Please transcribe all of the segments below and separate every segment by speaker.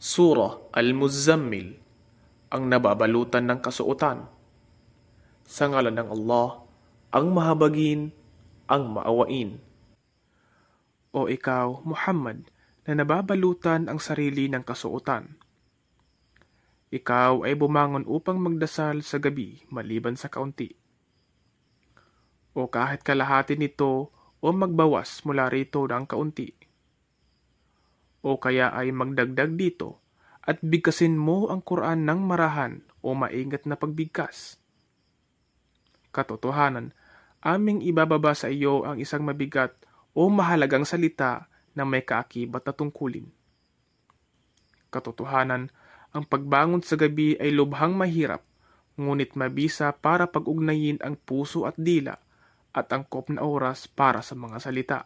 Speaker 1: Surah Al-Muzammil, ang nababalutan ng kasuotan. Sa ngalan ng Allah, ang mahabagin, ang maawain. O ikaw, Muhammad, na nababalutan ang sarili ng kasuotan. Ikaw ay bumangon upang magdasal sa gabi maliban sa kaunti. O kahit kalahati nito o magbawas mula rito ng kaunti. O kaya ay magdagdag dito at bigkasin mo ang Quran ng marahan o maingat na pagbigkas. Katotohanan, aming ibababa sa iyo ang isang mabigat o mahalagang salita na may kaakibat na tungkulin. Katotohanan, ang pagbangon sa gabi ay lubhang mahirap, ngunit mabisa para pag-ugnayin ang puso at dila at angkop na oras para sa mga salita.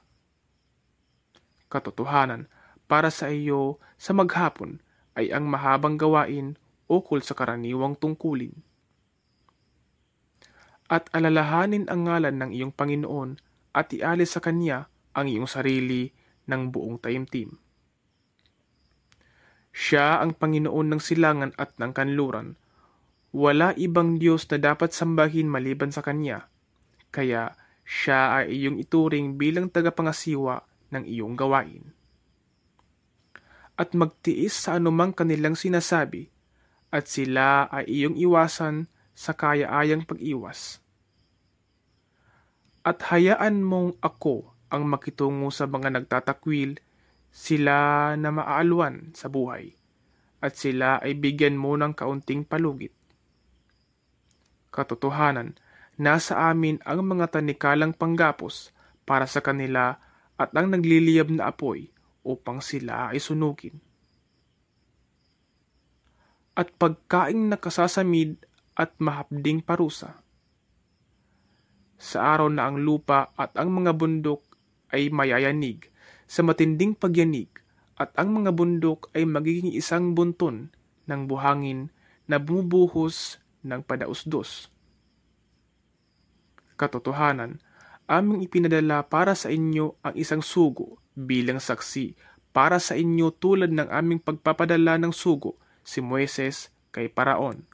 Speaker 1: Katotohanan, para sa iyo sa maghapon ay ang mahabang gawain ukol sa karaniwang tungkulin. At alalahanin ang ngalan ng iyong Panginoon at ialis sa Kanya ang iyong sarili ng buong taimtim. Siya ang Panginoon ng silangan at ng kanluran. Wala ibang Diyos na dapat sambahin maliban sa Kanya, kaya siya ay iyong ituring bilang tagapangasiwa ng iyong gawain. At magtiis sa anumang kanilang sinasabi, at sila ay iyong iwasan sa kaya-ayang pag-iwas. At hayaan mong ako ang makitungo sa mga nagtatakwil, sila na maaalwan sa buhay, at sila ay bigyan mo ng kaunting palugit. Katotohanan, nasa amin ang mga tanikalang panggapos para sa kanila at ang nagliliyab na apoy upang sila ay sunugin. At pagkaing nakasasamid at mahapding parusa. Sa araw na ang lupa at ang mga bundok ay mayayanig sa matinding pagyanig at ang mga bundok ay magiging isang bunton ng buhangin na bumubuhos ng padausdos. Katotohanan, aming ipinadala para sa inyo ang isang sugo bilang saksi para sa inyo tulad ng aming pagpapadala ng sugo si Moises kay Paraon.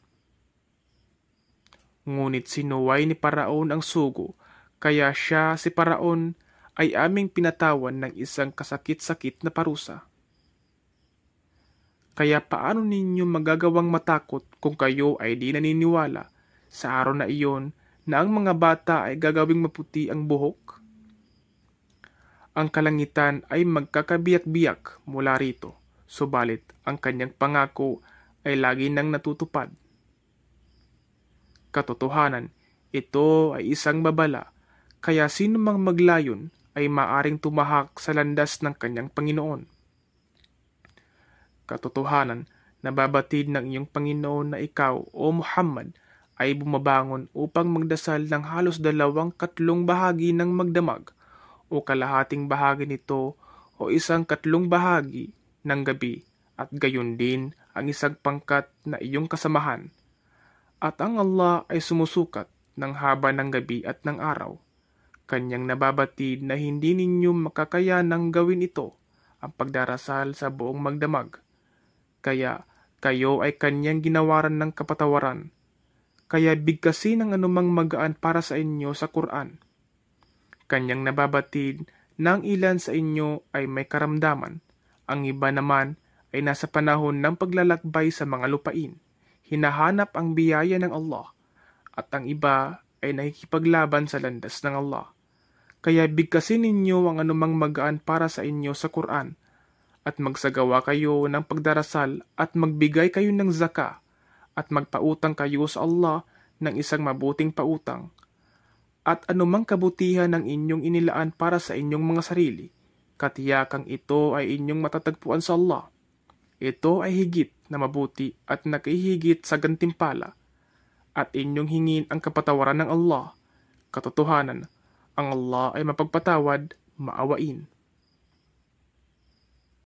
Speaker 1: Ngunit sinuway ni Paraon ang sugo, kaya siya si Paraon ay aming pinatawan ng isang kasakit-sakit na parusa. Kaya paano ninyo magagawang matakot kung kayo ay di naniniwala sa araw na iyon na ang mga bata ay gagawing maputi ang buhok? Ang kalangitan ay magkakabiyak-biyak mula rito, subalit ang kanyang pangako ay lagi nang natutupad. Katotohanan, ito ay isang babala, kaya sino mang maglayon ay maaring tumahak sa landas ng kanyang Panginoon. Katotohanan, nababatid ng iyong Panginoon na ikaw, o Muhammad, ay bumabangon upang magdasal ng halos 2/3 bahagi ng magdamag, o kalahating bahagi nito, o 1/3 bahagi ng gabi, at gayon din ang isang pangkat na iyong kasamahan. At ang Allah ay sumusukat ng haba ng gabi at ng araw. Kanyang nababatid na hindi ninyo makakayanang gawin ito, ang pagdarasal sa buong magdamag. Kaya kayo ay kanyang ginawaran ng kapatawaran. Kaya bigkasin ang anumang magaan para sa inyo sa Quran. Kanyang nababatid na ang ilan sa inyo ay may karamdaman. Ang iba naman ay nasa panahon ng paglalakbay sa mga lupain. Hinahanap ang biyaya ng Allah, at ang iba ay nakikipaglaban sa landas ng Allah. Kaya bigkasin ninyo ang anumang magaan para sa inyo sa Quran, at magsagawa kayo ng pagdarasal at magbigay kayo ng zaka, at magpautang kayo sa Allah ng isang mabuting pautang, at anumang kabutihan ng inyong inilaan para sa inyong mga sarili, katiyakang ito ay inyong matatagpuan sa Allah. Ito ay higit na mabuti at nakahihigit sa gantimpala, at inyong hingin ang kapatawaran ng Allah. Katotohanan, ang Allah ay mapagpatawad, maawain.